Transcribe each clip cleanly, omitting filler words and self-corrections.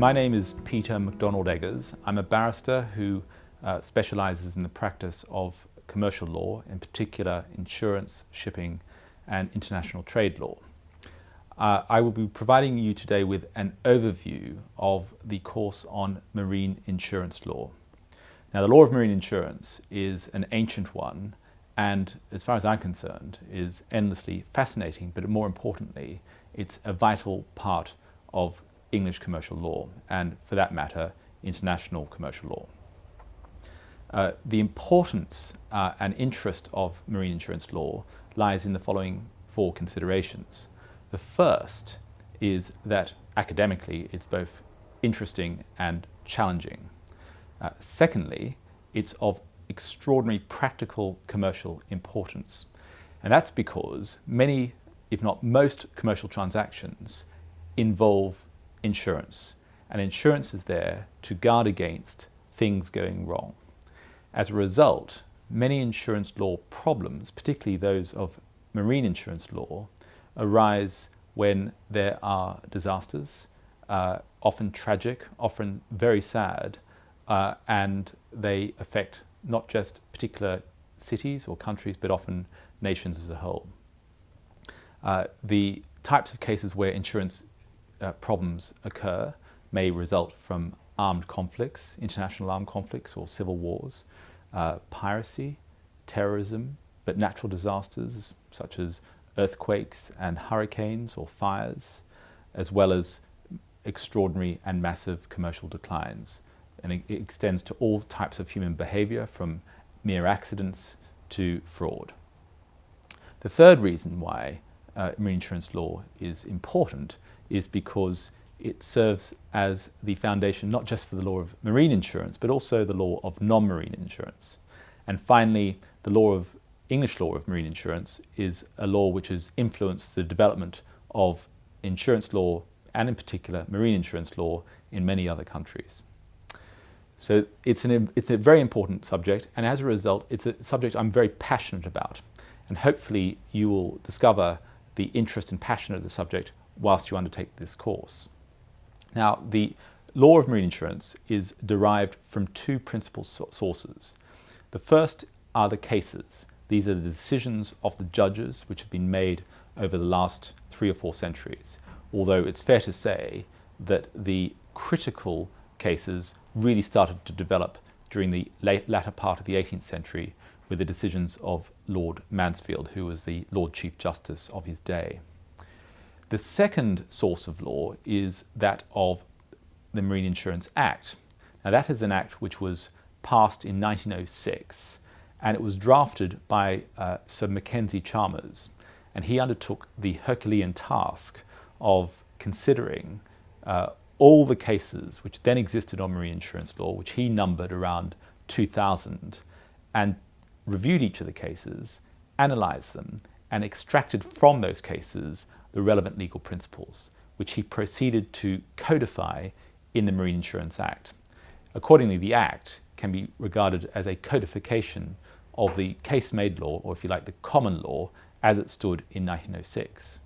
My name is Peter Macdonald Eggers. I'm a barrister who specialises in the practice of commercial law, in particular insurance, shipping and international trade law. I will be providing you today with an overview of the course on marine insurance law. Now, the law of marine insurance is an ancient one and, as far as I'm concerned, is endlessly fascinating, but more importantly, it's a vital part of English commercial law and, for that matter, international commercial law. The importance and interest of marine insurance law lies in the following four considerations. The first is that academically it's both interesting and challenging. Secondly, it's of extraordinary practical commercial importance. And that's because many, if not most, commercial transactions involve insurance. And insurance is there to guard against things going wrong. As a result, many insurance law problems, particularly those of marine insurance law, arise when there are disasters, often tragic, often very sad, and they affect not just particular cities or countries, but often nations as a whole. The types of cases where insurance problems occur may result from armed conflicts, international armed conflicts or civil wars, piracy, terrorism, but natural disasters such as earthquakes and hurricanes or fires, as well as extraordinary and massive commercial declines. And it extends to all types of human behavior, from mere accidents to fraud. The third reason why marine insurance law is important is because it serves as the foundation not just for the law of marine insurance, but also the law of non-marine insurance. And finally, the English law of marine insurance is a law which has influenced the development of insurance law, and in particular marine insurance law, in many other countries. So it's a very important subject, and as a result, it's a subject I'm very passionate about. And hopefully you will discover the interest and passion of the subject whilst you undertake this course. Now, the law of marine insurance is derived from two principal sources. The first are the cases. These are the decisions of the judges which have been made over the last 3 or 4 centuries, although it's fair to say that the critical cases really started to develop during the latter part of the 18th century with the decisions of Lord Mansfield, who was the Lord Chief Justice of his day. The second source of law is that of the Marine Insurance Act. Now, that is an act which was passed in 1906, and it was drafted by Sir Mackenzie Chalmers, and he undertook the Herculean task of considering all the cases which then existed on marine insurance law, which he numbered around 2,000, and reviewed each of the cases, analysed them, and extracted from those cases the relevant legal principles, which he proceeded to codify in the Marine Insurance Act. Accordingly, the Act can be regarded as a codification of the case-made law, or if you like, the common law, as it stood in 1906.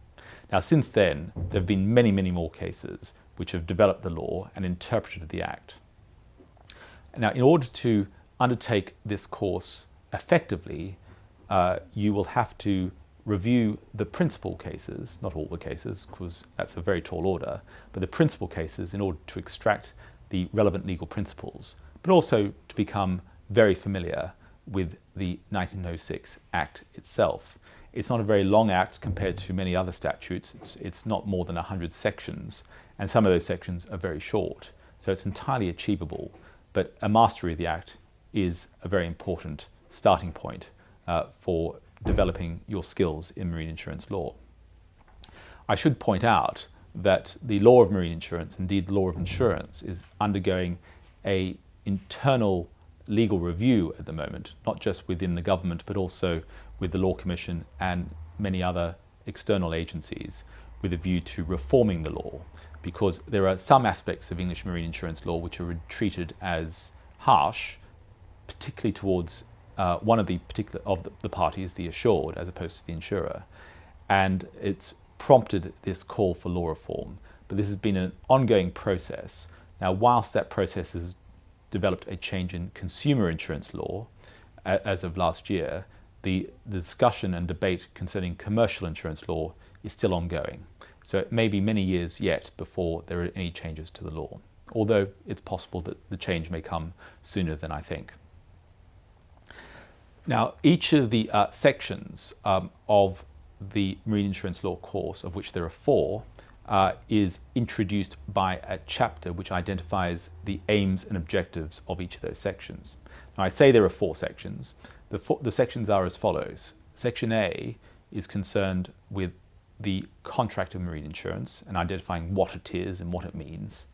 Now, since then, there have been many, many more cases which have developed the law and interpreted the Act. Now, in order to undertake this course effectively, you will have to review the principal cases, not all the cases, because that's a very tall order, but the principal cases in order to extract the relevant legal principles, but also to become very familiar with the 1906 Act itself. It's not a very long act compared to many other statutes. It's not more than 100 sections, and some of those sections are very short. So it's entirely achievable, but a mastery of the Act is a very important starting point for developing your skills in marine insurance law. I should point out that the law of marine insurance, indeed the law of insurance, is undergoing an internal legal review at the moment, not just within the government, but also with the Law Commission and many other external agencies, with a view to reforming the law, because there are some aspects of English marine insurance law which are treated as harsh, particularly towards one of the parties, the assured, as opposed to the insurer, and it's prompted this call for law reform. But this has been an ongoing process Now, whilst that process has developed a change in consumer insurance law as of last year, the discussion and debate concerning commercial insurance law is still ongoing. So it may be many years yet before there are any changes to the law, although it's possible that the change may come sooner than I think. Now, each of the sections of the marine insurance law course, of which there are 4, is introduced by a chapter which identifies the aims and objectives of each of those sections. Now, I say there are 4 sections. The sections are as follows. Section A is concerned with the contract of marine insurance and identifying what it is and what it means.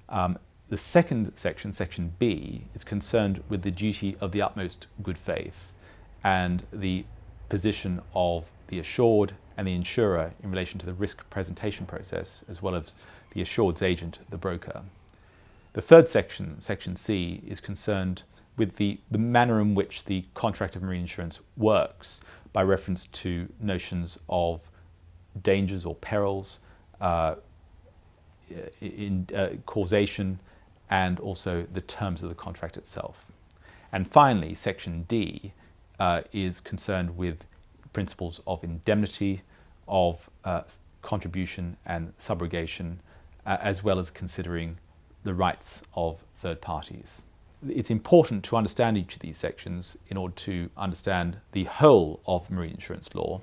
The second section, Section B, is concerned with the duty of the utmost good faith and the position of the assured and the insurer in relation to the risk presentation process, as well as the assured's agent, the broker. The third section, Section C, is concerned with the manner in which the contract of marine insurance works by reference to notions of dangers or perils, causation, and also the terms of the contract itself. And finally, Section D is concerned with principles of indemnity, of contribution and subrogation, as well as considering the rights of third parties. It's important to understand each of these sections in order to understand the whole of marine insurance law,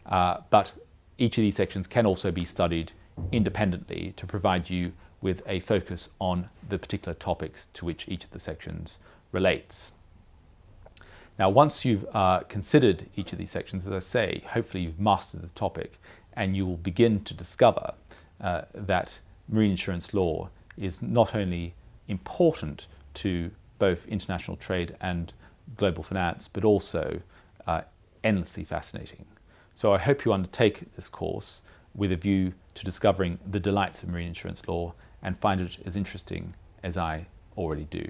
but each of these sections can also be studied independently to provide you with a focus on the particular topics to which each of the sections relates. Now, once you've considered each of these sections, as I say, hopefully you've mastered the topic and you will begin to discover that marine insurance law is not only important to both international trade and global finance, but also endlessly fascinating. So I hope you undertake this course with a view to discovering the delights of marine insurance law and find it as interesting as I already do.